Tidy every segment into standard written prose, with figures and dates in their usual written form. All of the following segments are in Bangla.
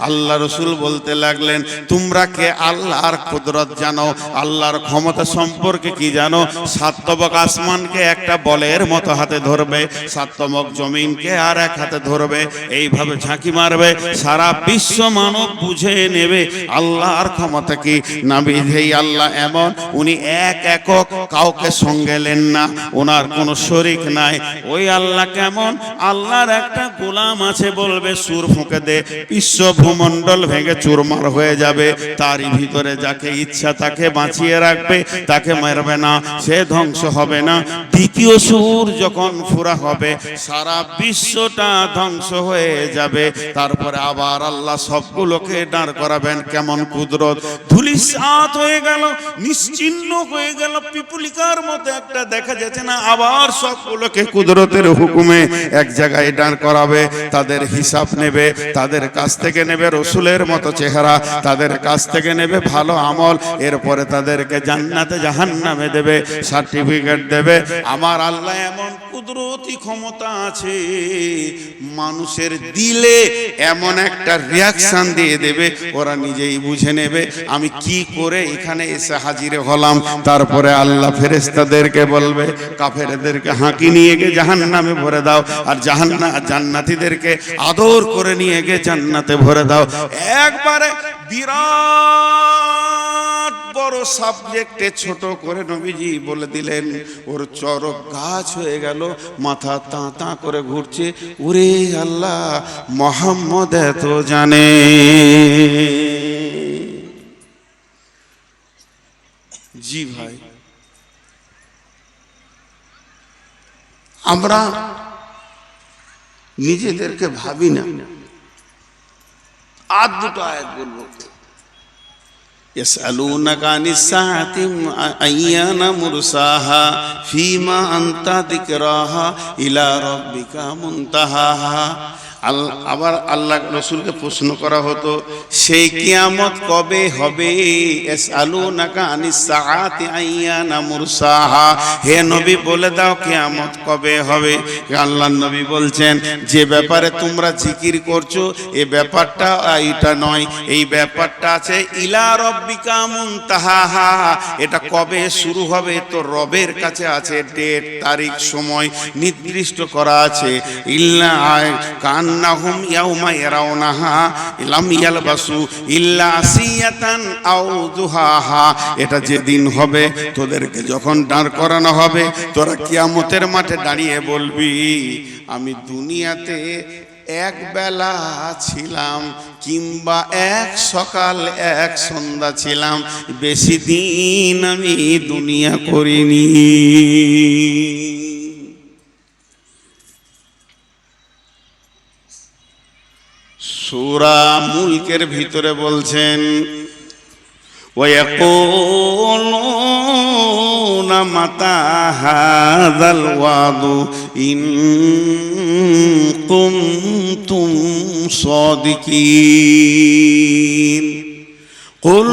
আল্লাহ রসুল বলতে লাগলেন, তোমরা কে আল্লাহর কুদরত জানো, আল্লাহর ক্ষমতা সম্পর্কে কি জানো? সাতবক আসমানকে একটা বলের মতো হাতে ধরবে, সাতবক জমিনকে আর এক হাতে ধরবে, এইভাবে ঝাঁকি মারবে, সারা বিশ্ব মানব বুঝে নেবে আল্লাহর ক্ষমতা কি। নবী যেই আল্লাহ এমন, উনি এক একক, কাউকে সঙ্গে নেন না, ওনার কোনো শরীক নাই। ওই আল্লাহ কেমন? আল্লাহর একটা গোলাম আছে, বলবে সুর ফুঁকে দে, বিশ্ব ভূমণ্ডল ভেঙে চুরমার হয়ে যাবে। তারই ভিতরে যাকে ইচ্ছা তাকে বাঁচিয়ে রাখবে, তাকে মারবে না, সে ধ্বংস হবে না। দ্বিতীয় সুর যখন ফুরা হবে, সারা বিশ্বটা ধ্বংস হয়ে যাবে। তারপরে আবার আল্লাহ সবগুলোকে দাঁড় করাবেন। কেমন কুদরত! ধুলিসাৎ হয়ে গেল, নিশ্চিহ্ন হয়ে গেল, পিপুলিকার মতো একটা দেখা যাচ্ছে না, আবার সবগুলোকে কুদরতের হুকুমে এক জায়গায় দাঁড় করাবে। তাদের হিসাব নেবে, তাদের কাছ থেকে নেবে রসুলের মতো চেহারা, তাদের কাছ থেকে নেবে ভালো আমল, এরপরে তাদেরকে জান্নাতে জাহান্নামে দেবে, সার্টিফিকেট দেবে। আমার আল্লাহ এমন কুদরতি ক্ষমতা আছে, মানুষের দিলে এমন একটা রিয়াকশন দিয়ে দেবে, ওরা নিজেই বুঝে নেবে আমি কি করে এখানে এসে হাজির হলাম। তারপরে আল্লাহ ফেরেশতাদেরকে বলবে, কাফেরদেরকে হাঁকি নিয়ে গিয়ে জাহান্নামে ভরে দাও, আর জান্নাতীদেরকে আদর করে নিয়ে গিয়ে জান্নাতে ভরে দাও। একবারে বিরাট বড় সাবজেক্টে ছোট করে নবীজি বলে দিলেন। ওর চরক গাছ হয়ে গেল, মাথা তা তা করে ঘুরছে। ওরে আল্লাহ, মোহাম্মদ এত জানে। জি ভাই, আমরা নিজেদেরকে ভাবি না। আর দুটো আয়াত বলবো। يسألونك عن الساعة أيان مرساها فيما أنت ذكراها إلى ربك منتهاها। আবার আল্লাহ রসুলকে প্রশ্ন করা হতো, সেই কিয়ামত কবে হবে? ইয়াসআলুনাকা আনিস সাআতি আইয়ানা মুরসাহা, হে নবী বলে দাও কিয়ামত কবে হবে। আল্লাহর নবী বলছেন, যে ব্যাপারে তোমরা জিকির করছো এই ব্যাপারটা এটা নয়, এই ব্যাপারটা আছে ইলা রব্বিকা মুনতাহাহা। এটা কবে শুরু হবে তো রবের কাছে আছে ডেট, তারিখ, সময় নির্দিষ্ট করা আছে। ইল্লা কান্নাহুম ইয়াউমা ইয়ারাউনাহা লাম ইয়ালবাসু ইল্লা আসিয়াতান আও দুহাহা। এটা যেদিন হবে, তোদেরকে যখন দাঁড় করানো হবে, তোরা কিয়ামতের মাঠে দাঁড়িয়ে বলবি, আমি দুনিয়াতে এক বেলা ছিলাম, কিংবা এক সকাল এক সন্ধ্যা ছিলাম, বেশি দিন আমি দুনিয়া করিনি। সূরা মুলকের ভিতরে বলছেন, ওয়ায়াকুলুনা মাতা হাযাল ওয়াদু ইন কুনতুম সাদিকিন। কুল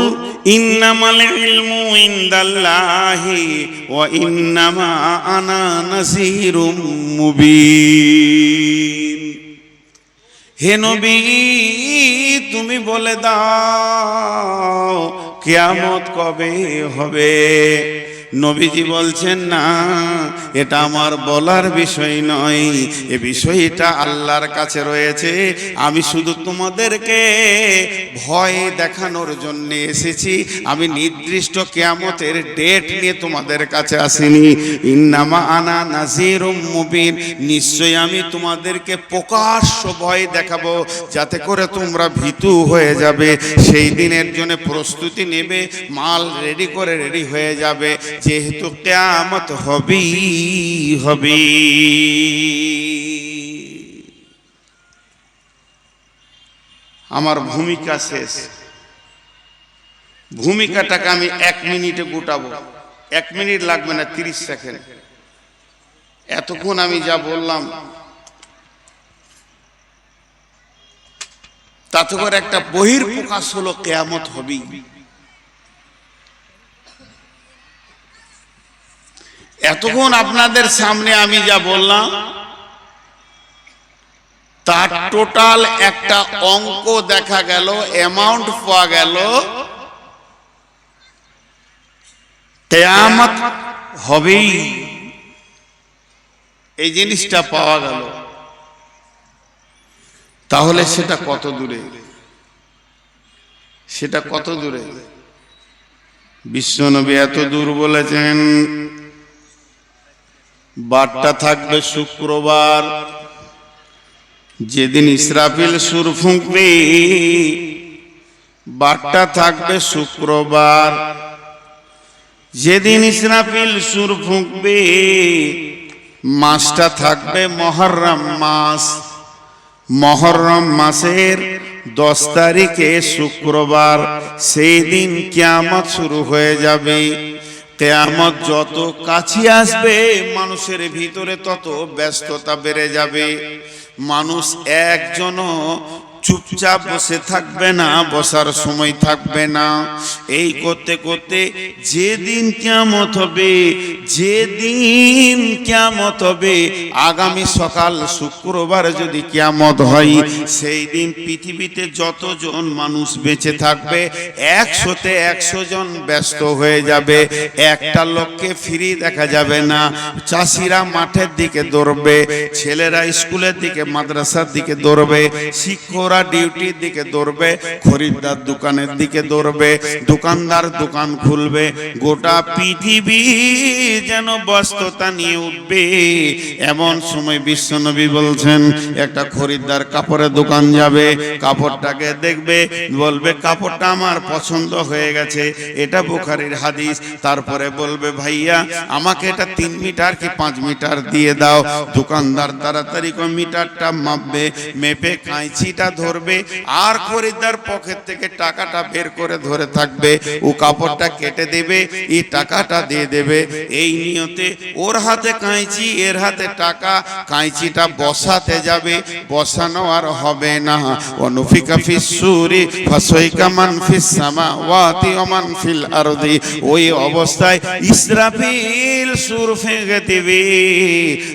ইন্নামাল ইলমু ইনদাল্লাহি ওয়া ইন্নামা আনা নাযীরুম মুবিন। হে নবী, তুমি বলে দাও কিয়ামত কবে হবে। নবীজি বলছেন, না, এটা আমার বলার বিষয় নয়, এ বিষয়টা আল্লাহর কাছে রয়েছে। আমি শুধু তোমাদেরকে ভয় দেখানোর জন্য এসেছি, আমি নির্দিষ্ট কিয়ামতের ডেট নিয়ে তোমাদের কাছে আসিনি। ইন্নামা আনা নাযীরুম মুবিন, নিশ্চয়ই আমি তোমাদেরকে প্রকাশ্য ভয় দেখাবো, যাতে করে তোমরা ভীতু হয়ে যাবে, সেই দিনের জন্য প্রস্তুতি নেবে, মাল রেডি করে রেডি হয়ে যাবে, যেহেতু কিয়ামত হবেই হবে। আমার ভূমিকা শেষ। ভূমিকাটাকে আমি 1 মিনিটে গোটাবো। 1 মিনিট লাগবে না, 30 সেকেন্ড। এতক্ষণ আমি যা বললাম তাতে করে একটা বহির প্রকাশ হলো, কিয়ামত হবেই। এতক্ষণ আপনাদের সামনে আমি যা বললাম তার টোটাল একটা অঙ্ক দেখা গেল, অ্যামাউন্ট পাওয়া গেল, কিয়ামত হবেই, এই জিনিসটা পাওয়া গেল। তাহলে সেটা কত দূরে, সেটা কত দূরে? বিশ্বনবী এত দূর বলেছেন, বারটা থাকবে শুক্রবার, যেদিন ইসরাফিল সুর ফুঁকবে, বারটা থাকবে শুক্রবার। যেদিন ইসরাফিল সুর ফুঁকবে, মাসটা থাকবে মুহররম মাস। মুহররম মাসের 10 তারিখে শুক্রবার, সেই দিন কিয়ামত শুরু হয়ে যাবে। কিয়ামত যত কাছে আসবে, মানুষের ভিতরে তত ব্যস্ততা বেড়ে যাবে। মানুষ একজনও চুপচাপ বসে থাকবে না, বসার সময় থাকবে না। এই করতে করতে যেদিন কিয়ামত হবে, যেদিন কিয়ামত হবে, আগামী সকাল শুক্রবার যদি কিয়ামত হয়, সেই দিন পৃথিবীতে যতজন মানুষ বেঁচে থাকবে 100তে 100 জন ব্যস্ত হয়ে যাবে। একটা লোককে ফ্রি দেখা যাবে না। চাষিরা মাঠের দিকে দৌড়বে, ছেলেরা স্কুলের দিকে মাদ্রাসার দিকে দৌড়বে, শিক্ষকরা ডিউটির দিকে দৌড়বে, খরিদ্দার দোকানের দিকে দৌড়বে, দোকানদার দোকান খুলবে। গোটা পৃথিবী যেন ব্যস্ততা নিয়ে উঠবে। এমন সময় বিশ্বনবী বলছেন, একটা খরিদ্দার কাপড়ের দোকান যাবে, কাপড়টাকে দেখবে, বলবে কাপড়টা আমার পছন্দ হয়ে গেছে, এটা বুখারীর হাদিস। তারপরে বলবে ভাইয়া আমাকে এটা 3 মিটার কি 5 মিটার দিয়ে দাও। দোকানদার তাড়াতাড়ি করে মিটারটা মাপবে, মেপে কাঁচিটা ধরবে, আর খরিদ্দার পকেট থেকে টাকাটা বের করে ধরে থাকবে, ও কাপড়টা কেটে দেবে, এই টাকাটা দিয়ে দেবে। এই নিয়তে ওর হাতে কাঁচি, এর হাতে টাকা, কাঁচিটা বসাতে যাবে, বসানো আর হবে না। অনুফিকা ফিস সূরি ফাসাইকা মান ফিস সামাওয়াতি ওয়া মান ফিল আরদি। ওই অবস্থায় ইসরাফিল সুর ফেঁকে দেবে,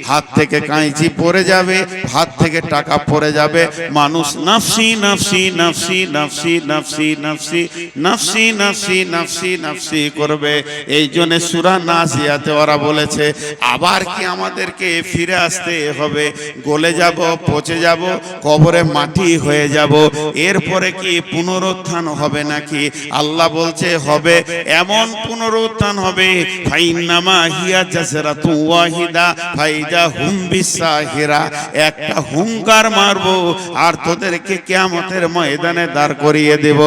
হাত থেকে কাঁচি পড়ে যাবে, হাত থেকে টাকা পড়ে যাবে। মানুষ নাফসি নাফসি নাফসি নাফসি নাফসি নাফসি নাফসি নাফসি নাফসি নাফসি করবে। এই জন্য সূরা নাজিয়াতে ওরা বলেছে, আবার কি আমাদেরকে ফিরে আসতে হবে? গলে যাব, পচে যাব, কবরে মাটি হয়ে যাব, এরপরে কি পুনরুত্থান হবে নাকি? আল্লাহ বলছে হবে। এমন পুনরুত্থান হবে, ফাইন্নামা হিয়া জাসরাতু ওয়াহিদা ফাইদা হুম বিসাহিরা। একটা হুঙ্কার মারবো আর তোদেরকে কিয়ামতের ময়দানে দাঁড় করিয়ে দেব।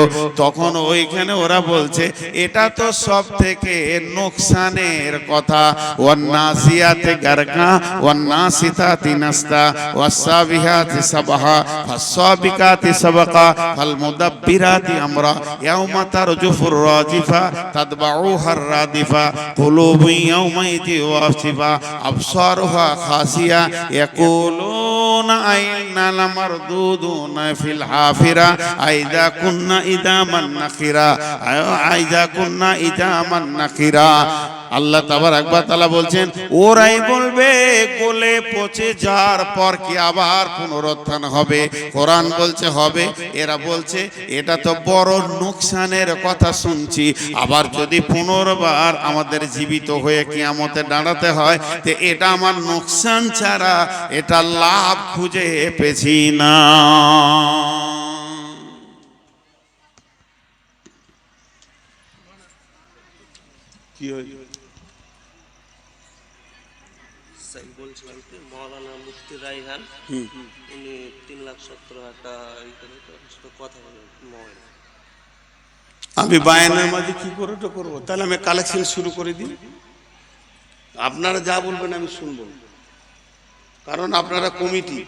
তখন ওইখানে ওরা বলছে, এটা তো সব থেকে নোকসানের কথা। ওয়ান্নাসিয়াতে গারকা ওয়ান্নাসিতাতি নাসতা ওয়াসাবিহাতি সাবহা ফাসাবিকাতি সাবকা ফালমুদাব্বিরাতি আমরা ইয়াউমা তারজুফুর রাজিফা তাতবাউহার রাদিফা কুলুবু ইয়াউমাইযি ওয়াসিফা আবসারুহা খাসিয়া ইয়াকুলুনা আইন্না লামারদুদুনা ফিল হাফিরা আইযা কুন্না ইদামান নাখিরা আইযা কুন্না ইদামান নাখিরা। আল্লাহ তাবারক ওয়া তাআলা বলছেন, ওরাই বলবে গলে পচে যাওয়ার পর কি আবার পুনরুত্থান হবে? কোরআন বলছে হবে, এরা বলছে এটা তো বড় নোকসানের কথা শুনছি। আবার যদি পুনর্বার আমাদের জীবিত হয়ে কিয়ামতে দাঁড়াতে হয়, তো এটা আমার নোকসান ছাড়া এটা লাভ খুঁজে পেছি না। কি হয়েছে? বলছিলাম কি, মৌলানা মুফতি রাইহান উনি 3,70,000 কথা বলেন মোবাইল। আমি বায়ানের মাঝে কি করে তো করবো? তাহলে আমি কালেকশন শুরু করে দিই। আপনারা যা বলবেন আমি শুনবো, কারণ আপনারা কমিটি।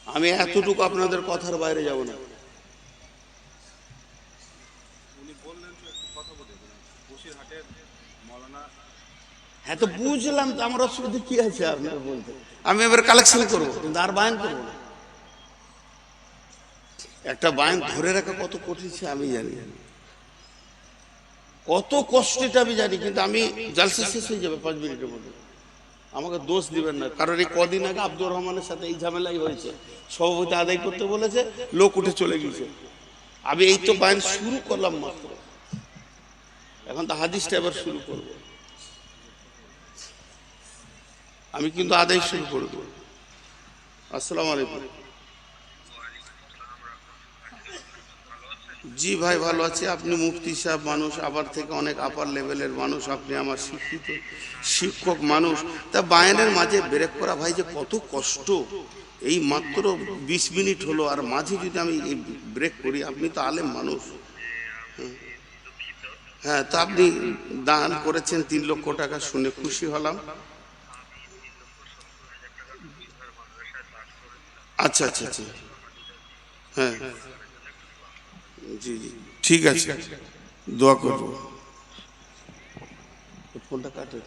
আমি এতটুকু আপনাদের কথার বাইরে যাব না। হ্যাঁ তো বুঝলাম, তো আমার অসুবিধা কি আছে আপনার বলতে? আমি এবার কালেকশন করবো, কিন্তু আর বায়ান করবো না। একটা বায়ান ধরে রাখা কত কঠিন সে আমি জানি, কত কষ্ট এটা আমি জানি, কিন্তু আমি জালসা শেষ হয়ে যাবে 5 মিনিটের মধ্যে। আমাকে দোষ দিবেন না, কারণ এই কদিন আগে আব্দুর রহমানের সাথে এই ঝামেলাই হয়েছে, সভাপতি আদায় করতে বলেছে, লোক উঠে চলে গেছে। আমি এই তো বায়ান শুরু করলাম মাত্র, এখন তো হাদিসটা এবার শুরু করব। আমি কিন্তু আদায় শুরু করব। আসসালামু আলাইকুম। জি ভাই ভালো আছি। আপনি মুফতি সাহেব মানুষ, আবার থেকে অনেক আপার লেভেলের মানুষ, আপনি আমার শিক্ষিত শিক্ষক মানুষ, তা বায়ানের মাঝে ব্রেক করা ভাই যে কত কষ্ট। এই মাত্র 20 মিনিট হলো, আর মাঝে যদি আমি এই ব্রেক করি, আপনি তো আলেম মানুষ। হ্যাঁ, তো আপনি দান করেছেন 3 লক্ষ টাকা, শুনে খুশি হলাম। আচ্ছা আচ্ছা আচ্ছা, হ্যাঁ জি জি ঠিক আছে, দোয়া করবো। ফোনটা কাটে।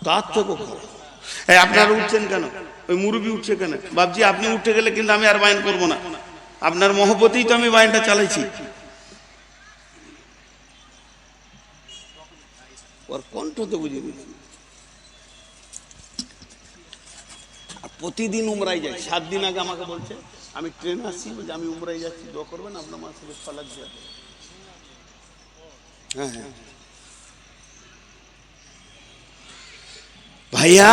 তার থেকেও খারাপ। এই আপনারা উঠছেন কেন? ওই মুরব্বী উঠছে কেন? বাবজি আপনি উঠে গেলে কিন্তু আমি আর বায়ান করবো না, আপনার মহব্বতেই তো আমি বায়ানটা চালাইছি। ওর কণ্ঠ তো বুঝে নিচ্ছি। প্রতিদিন উমরাই যাই, 7 দিন আগে আমাকে বলছে, আমি ট্রেনে আসছি, বলছে আমি উমরাই যাচ্ছি, দোয়া করবেন আপনার মাসে ফালাক দিয়ে। হ্যাঁ হ্যাঁ ভাইয়া,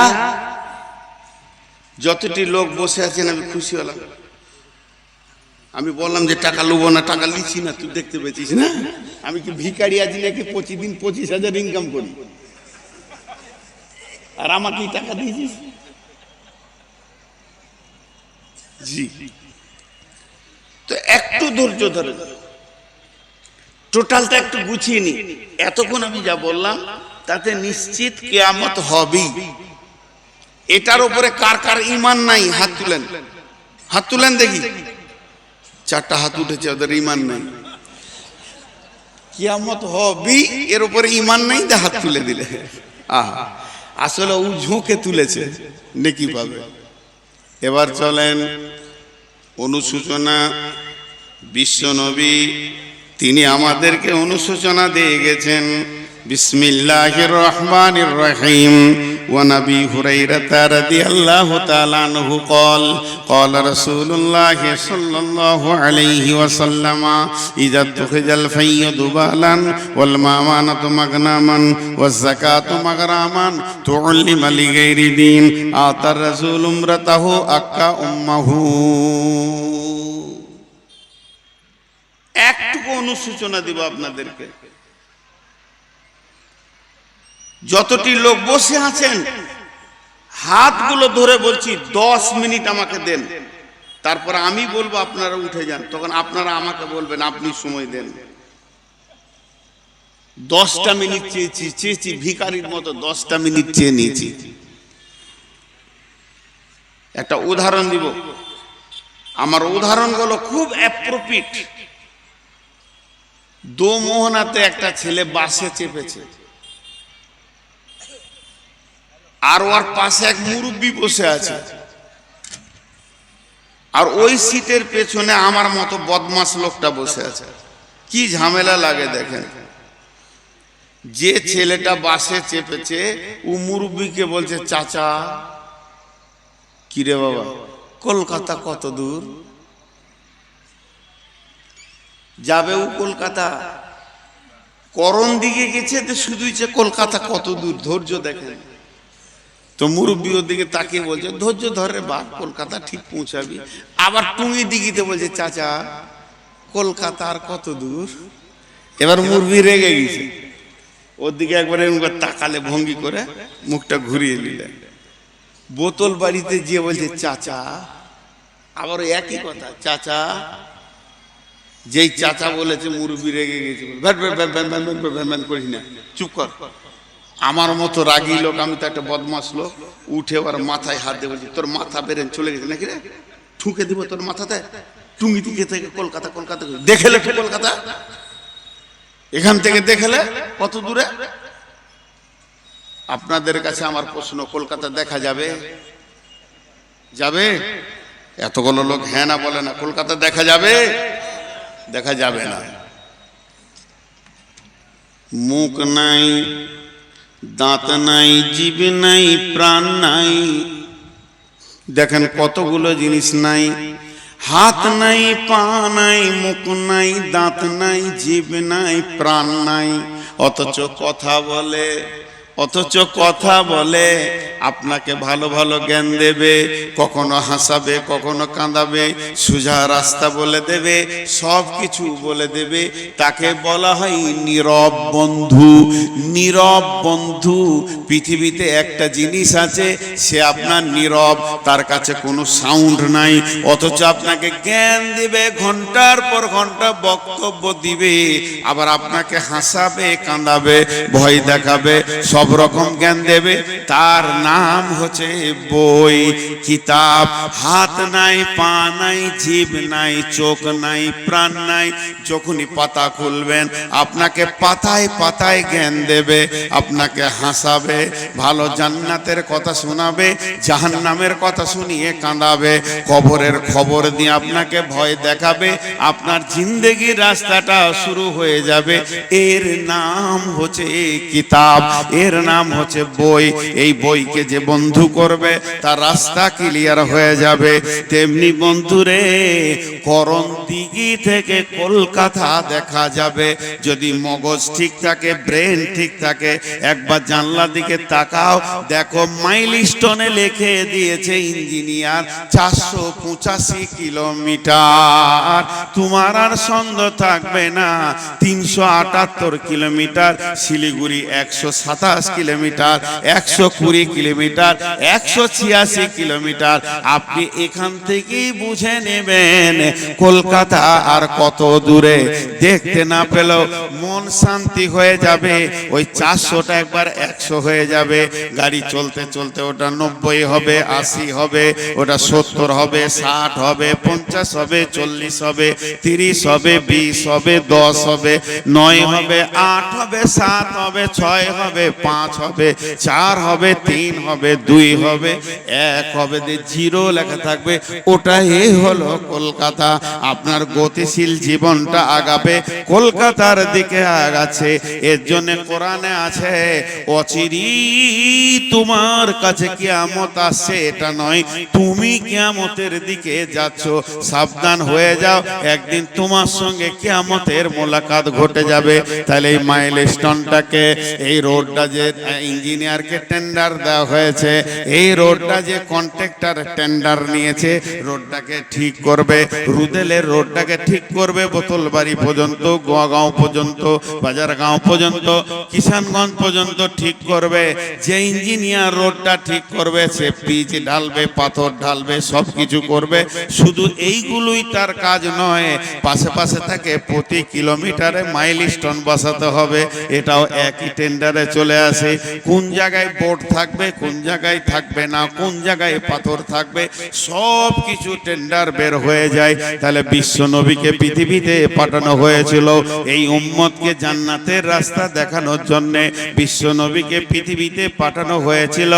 যতটি লোক বসে আছেন আমি খুশি হলাম। আমি বললাম যে টাকা লুবো না, টাকা লিছি না, তুই দেখতে পেয়েছিস না আমি কি ভিখারি আছি নাকি প্রতিদিন 25,000 ইনকাম করি, আর আমাকে টাকা দিয়েছিস। জি, তো একটু ধৈর্য ধরে টোটালটা একটু গুছিয়ে নি। এতক্ষণ আমি যা বললাম তাতে নিশ্চিত কিয়ামত হবেই। এটার উপরে কার কার ঈমান নাই হাত তুলেন, হাত তুলেন দেখি। 4টা হাত উঠেছে, ওদের ঈমান নাই। কিয়ামত হবেই, এর উপরে ঈমান নাই, হাত তুলে দিলে। আহা, আসলে ও ঝোঁকে তুলেছে, নেকি পাবে। এবার চলেন অনুশোচনা। বিশ্বনবী তিনি আমাদেরকে অনুশোচনা দিয়ে গেছেন। বিসমিল্লাহির রহমানির রহিম। وعن ابي هريره رضي الله تعالى عنه قال قال رسول الله صلى الله عليه وسلم اذا اتخذ الفي ذبالا والمامانه مغنما والزكاه مغراما تعلم لغير دين اعطى الرسول امرته اكا امه। একটু অনুশোচনা দিব আপনাদেরকে। যতটি লোক বসে আছেন হাতগুলো ধরে বলছি 10 মিনিট আমাকে দেন, তারপর আমি বলবো আপনারা উঠে যান, তখন আপনারা আমাকে বলবেন, আপনি সময় দেন। 10টা মিনিট চেয়েছি ভিখারির মতো, 10টা মিনিট চেয়ে নিয়েছি। একটা উদাহরণ দিব, আমার উদাহরণগুলো খুব অ্যাপ্রোপ্রিয়েট। দোমোহনাতে একটা ছেলে বাসে চেপেছে, আর ওর পাশে এক মুরব্বী বসে আছে, আর ওই সিটের পেছনে আমার মতো বদমাস লোকটা বসে আছে। কি ঝামেলা লাগে দেখেন। যে ছেলেটা বাসে চেপেছে ও মুরব্বীকে বলছে, চাচা কিরে বাবা কলকাতা কত দূর যাবে? ও কলকাতা করণ দিকে গেছে, তো শুধুই যে কলকাতা কত দূর, ধৈর্য দেখেন। তো মুরব্বী ওর দিকে তাকিয়ে বলছে, ধৈর্য ধরে বাপ, কলকাতা ঠিক পৌঁছাবি। আবার টুঙ্গি দিঘিতে বলছে, চাচা কলকাতা আর কত দূর? এবার মুরব্বী রেগে গেছে, ওর দিকে একবার তাকালে ভঙ্গি করে মুখটা ঘুরিয়ে নিলেন। বোতল বাড়িতে গিয়ে বলছে, চাচা, আবার একই কথা, চাচা যেই চাচা বলেছে মুরব্বি রেগে গেছে, van van van van van van van van করিস না, চুপ কর। আমার মতো রাগী লোক, আমি তো একটা বদমাস লোক, উঠে ওর মাথায় হাত দিয়ে বলছি, তোর মাথা বেরেন চলে গেছে নাকি রে, ঠুকে দিব তোর মাথাতে, টুঙ্গি দিকে থেকে কলকাতা, কলকাতা দেখেলে কলকাতা, এখান থেকে দেখেলে কত দূরে। আপনাদের কাছে আমার প্রশ্ন, কলকাতা দেখা যাবে? যাবে? এতগুলো লোক হ্যাঁ না বলে না, কলকাতা দেখা যাবে? দেখা যাবে না। মুখ নাই, দাঁত নাই, জিভ নাই, প্রাণ নাই, দেখেন কতগুলো জিনিস নাই। হাত নাই, পা নাই, মুখ নাই, দাঁত নাই, জিভ নাই, প্রাণ নাই, অথচ কথা বলে, অথচ কথা বলে। আপনাকে ভালো ভালো জ্ঞান দেবে, কখনো হাসাবে, কখনো কাঁদাবে, সোজা রাস্তা বলে দেবে, সব কিছু বলে দেবে। তাকে বলা হয় নীরব বন্ধু। নীরব বন্ধু। পৃথিবীতে একটা জিনিস আছে, সে আপনার নীরব, তার কাছে কোনো সাউন্ড নাই, অথচ আপনাকে জ্ঞান দিবে, ঘন্টার পর ঘন্টা বক্তব্য দিবে, আবার আপনাকে হাসাবে, কাঁদাবে, ভয় দেখাবে, সব রকম জ্ঞান দেবে। তার নাম হচ্ছে বই, কিতাব। হাত নাই, পা নাই, জিভ নাই, চোখ নাই, প্রাণ নাই, যখনই পাতা খুলবেন আপনাকে পাতায় পাতায় জ্ঞান দেবে, আপনাকে হাসাবে, ভালো জান্নাতের কথা শোনাবে, জাহান্নামের কথা শুনিয়ে কাঁদাবে, কবরের খবর দিয়ে আপনাকে ভয় দেখাবে, আপনার জিন্দেগির রাস্তাটা শুরু হয়ে যাবে। এর নাম হচ্ছে কিতাব, এর নাম হচ্ছে বই। এই বইকে যে বন্ধু করবে তার রাস্তা ক্লিয়ার হয়ে যাবে। তেমনি বন্ধুরে, করণদিঘি থেকে কলকাতা দেখা যাবে যদি মগজ ঠিক থাকে, ব্রেন ঠিক থাকে। একবার জানলার দিকে তাকাও, দেখো মাইলস্টোনে লিখে দিয়েছে ইঞ্জিনিয়ার 485 কিলোমিটার। তোমার আর সন্দেহ থাকবে না 378 kilometre, Siliguri 127 kilometre, 120 kilometre, 186 kilometre. আপনি এখান থেকেই বুঝে নেবেন কলকাতা আর কত দূরে। দেখতে না পেলেও মন শান্তি হয়ে যাবে। ওই 400টা একবার 100 হয়ে যাবে। গাড়ি চলতে চলতে ওটা 90 হবে, 80 হবে, ওটা 70 হবে, 60 হবে, 50 হবে, 40 হবে, 30 হবে, 20 হবে, 10 হবে, 9 হবে, 8 হবে, 7 হবে, 6 হবে, 5 হবে, 4 হবে, 3 হবে, 2 হবে, 1 হবে, 0 লেখা থাকবে। ওটাই হলো কলকাতা। আপনার গতিশীল জীবনটা আগাবে, কলকাতার দিকে আগাচ্ছে। এর জন্য কোরআনে আছে, অচিরি তোমার কাছে কিয়ামত আসছে, এটা নয় তুমি কিয়ামতের দিকে যাচ্ছ। সাবধান হয়ে যাও, একদিন তোমার সঙ্গে কিয়ামতের মোলাকাত ঘটে যাবে। তাহলে এই মাইলস্টোনটাকে, এই রোডটা যে ইঞ্জিনিয়ারকে টেন্ডার দেওয়া হয়েছে, এই রোডটা যে কন্ট্রাক্টর টেন্ডার নিয়েছে, রোডটাকে ঠিক করবে, রুদেলের রোডটাকে ঠিক করবে, বোতলবাড়ি পর্যন্ত, গোয়াগাঁও পর্যন্ত, বাজারগাঁও পর্যন্ত, কিষানগঞ্জ পর্যন্ত ঠিক করবে। যে ইঞ্জিনিয়ার রোডটা ঠিক করবে, সে পিচ ঢালবে, পাথর ঢালবে, সব কিছু করবে। শুধু এইগুলোই তার কাজ নয়, পাশে পাশে থাকে প্রতি কিলোমিটারে মাইলস্টোন বসাতে হবে। এটাও একই টেন্ডারে চলে আসে। কোন জায়গায় বোর্ড থাকবে, কোন জায়গায় থাকবে না, কোন জায়গায় পাথর থাকবে, সব কিছু টেন্ডার বের হয়ে যায়। তাহলে বিশ্ব নবীকে পৃথিবীতে পাঠানো হয়েছিল এই উম্মতকে জান্নাতের রাস্তা দেখানোর জন্য। বিশ্ব নবীকে পৃথিবীতে পাঠানো হয়েছিল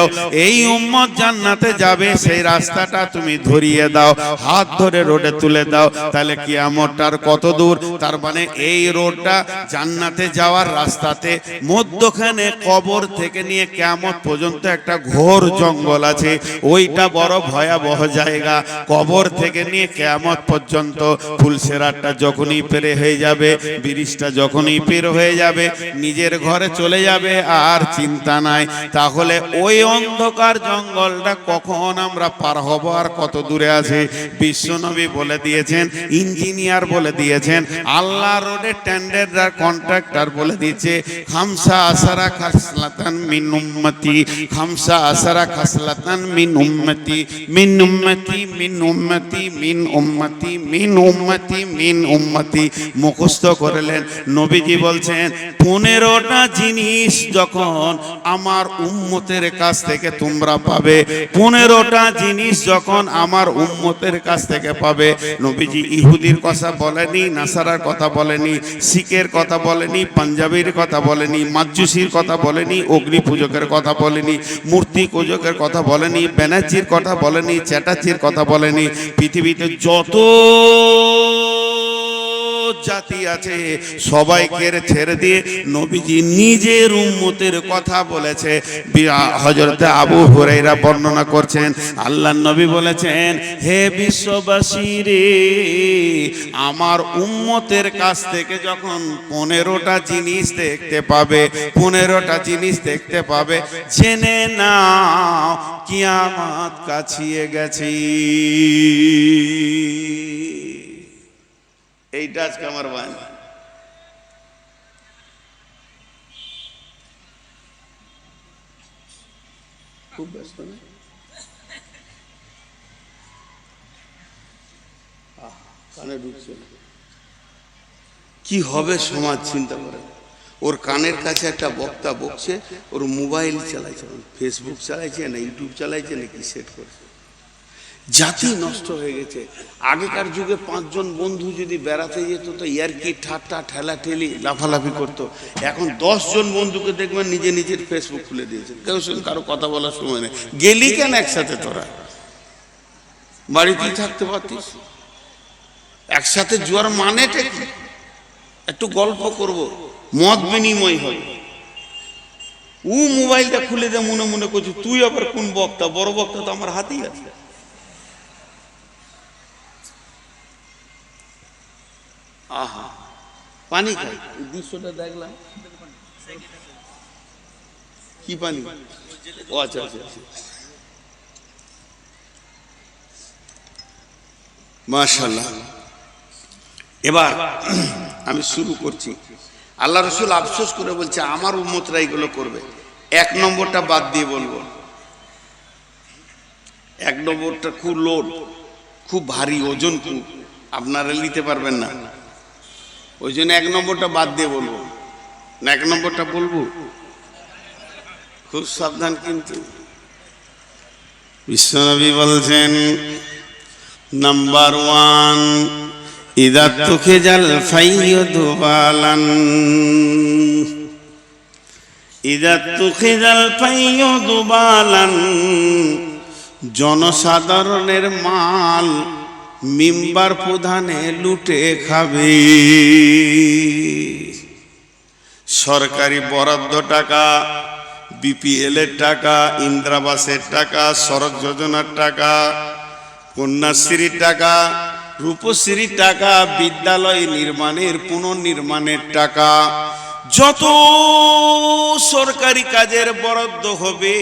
এই উম্মত জান্নাতে যাবে, সেই রাস্তাটা তুমি ধরিয়ে দাও, হাত ধরে রোডে তুলে দাও। তাহলে কিয়ামতটার কত দূর? তার মানে এই রোডটা জান্নাতে যাওয়ার রাস্তাতে মধ্যখানে কবর থেকে নিয়ে কিয়ামত পর্যন্ত একটা ঘোর জঙ্গল আছে। ওইটা বড় ভয়াবহ জায়গা। কবর থেকে নিয়ে কিয়ামত পর্যন্ত ফুলসেরাতটা যখনই পেরে হয়ে যাবে, ব্রিজটা যখনই পের হয়ে যাবে, নিজের ঘরে চলে যাবে, আর চিন্তা নাই। তাহলে ওই অন্ধকার জঙ্গলটা কখন আমরা পার হব আর কত দূরে আছে? বিশ্বনবী বলে দিয়েছেন, ইঞ্জিনিয়ার বলে দিয়েছেন, আল্লাহ রোডে টেন্ডার কন্ট্রাক্টর বলে দিয়েছে, খামসা আসারা খাসলাতান মিন উম্মতি, খামসা আসারা খাসলাতান মিন উম্মতি, মিন উম্মতি, মিন উম্মতি, মিন উম্মতি, মিন উম্মতি, মিন উম্মতি মুখস্থ করলেন। নবীজি বলছেন 15টা জিনিস যখন আমার উম্মতের কাছ থেকে তোমরা পাবে, 15টা জিনিস যখন আমার উম্মতের কাছ থেকে পাবে। নবীজি ইহুদির কথা বলেনি, নাসারার কথা বলেনি, শিখের কথা বলেনি, পাঞ্জাবির কথা বলেনি, মাজুসির কথা বলেনি, অগ্নি পূজকের কথা বলেনি, মূর্তি পূজকের কথা বলেনি, ব্যানার্জির কথা বলেনি, চ্যাটার্জির কথা বলেনি। পৃথিবীতে যত জাতি আছে সবাইকে ছেড়ে দিয়ে নবীজি নিজের উম্মতের কথা বলেছে। হযরতে আবু হুরায়রা বর্ণনা করছেন, আল্লাহর নবী বলেছেন, হে বিশ্ববাসী রে, আমার উম্মতের কাছ থেকে যখন 15টা জিনিস দেখতে পাবে, 15টা জিনিস দেখতে পাবে, জেনে নাও কিয়ামত কাছিয়ে গেছে। এইটা আজকে আমার বাণী। খুব ব্যস্ত না? কানে ঢুকছে না। কি হবে সমাজ চিন্তা করে। ওর কানের কাছে একটা বক্তা বকছে, ওর মোবাইল চালাইছে, ফেসবুক চালাইছে না ইউটিউব চালাইছে না কি সেট করছে। জাতি নষ্ট হয়ে গেছে। আগেকার যুগে 5 জন বন্ধু যদি বেড়াতে যেত তো ইয়ারকি ঠাট্টা ঠেলাঠেলি লাফালাফি করতো। এখন 10 জন বন্ধুকে দেখবেন নিজে নিজের ফেসবুক খুলে দিয়েছে, কেউ সঙ্গে কারো কথা বলার সময় নেই। গেলি কেন একসাথে? তোরা বাড়িতেই থাকতে পারতিস। একসাথে জোয়ার মানেটা কি? একটু গল্প করব, মত বিনিময় হয়। ও মোবাইলটা খুলে দে, মনে মনে করছি তুই আবার কোন বক্তা? বড় বক্তা তো আমার হাতেই আছে। আহা, পানি খাই। এই দৃশ্যটা দেখলাম, কি পানি? ও আচ্ছা আচ্ছা, মাশাআল্লাহ। এবার আমি শুরু করছি। আল্লাহ রসুল আফসোস করে বলছে আমার উম্মতরা এগুলো করবে। 1 নম্বরটা বাদ দিয়ে বলবো। 1 নম্বরটা খুব লোড, খুব ভারী, ওজন খুব, আপনারা নিতে পারবেন না। ওই জন্য 1 নম্বরটা বাদ দিয়ে বলবো না। 1 নম্বরটা বলবো, খুব সাবধান। কিন্তু বিশ্বনবী বলছেন, নাম্বার 1, ইযা তুখিজাল ফাইয়ুদু বালান, ইযা তুখিজাল ফাইয়ুদু বালান, জনসাধারণের মাল মিম্বার প্রধানে লুটে খাবে। সরকারি বরাদ্দ টাকা, বিপিএল এর টাকা, ইন্দিরাবাসের টাকা, সড়ক যোজনার টাকা, কন্যাশ্রীর টাকা, রূপশ্রীর টাকা, বিদ্যালয় নির্মাণের পুনর্নির্মাণের টাকা, যত সরকারি কাজের বরাদ্দ হবে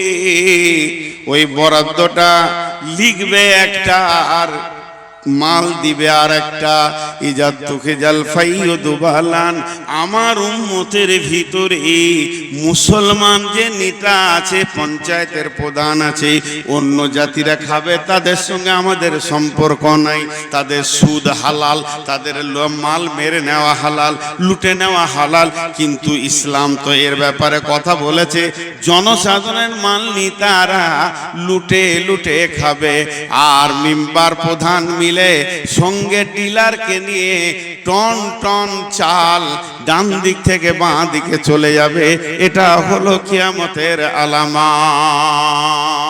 ওই বরাদ্দটা লিখবে একটা আর মাল দিবে আর একটা। ইজা তুখিজাল ফাইয়ুদু বালান, আমার উম্মতের ভিতরে মুসলমান যে নেতা আছে, পঞ্চায়েতের প্রধান আছে, অন্য জাতিরা খাবে, তাদের সঙ্গে আমাদের সম্পর্ক নাই। তাদের সুদ হালাল, তাদের মাল মেরে নেওয়া হালাল, লুটে নেওয়া হালাল। কিন্তু ইসলাম তো এর ব্যাপারে কথা বলেছে, জনসাধারণের মাল নেতারা লুটে লুটে খাবে। আর মিম্বার প্রধান মিলে সঙ্গে ডিলারকে নিয়ে টন টন চাল ডান দিক থেকে বাঁ দিকে চলে যাবে। এটা হলো কিয়ামতের আলামত।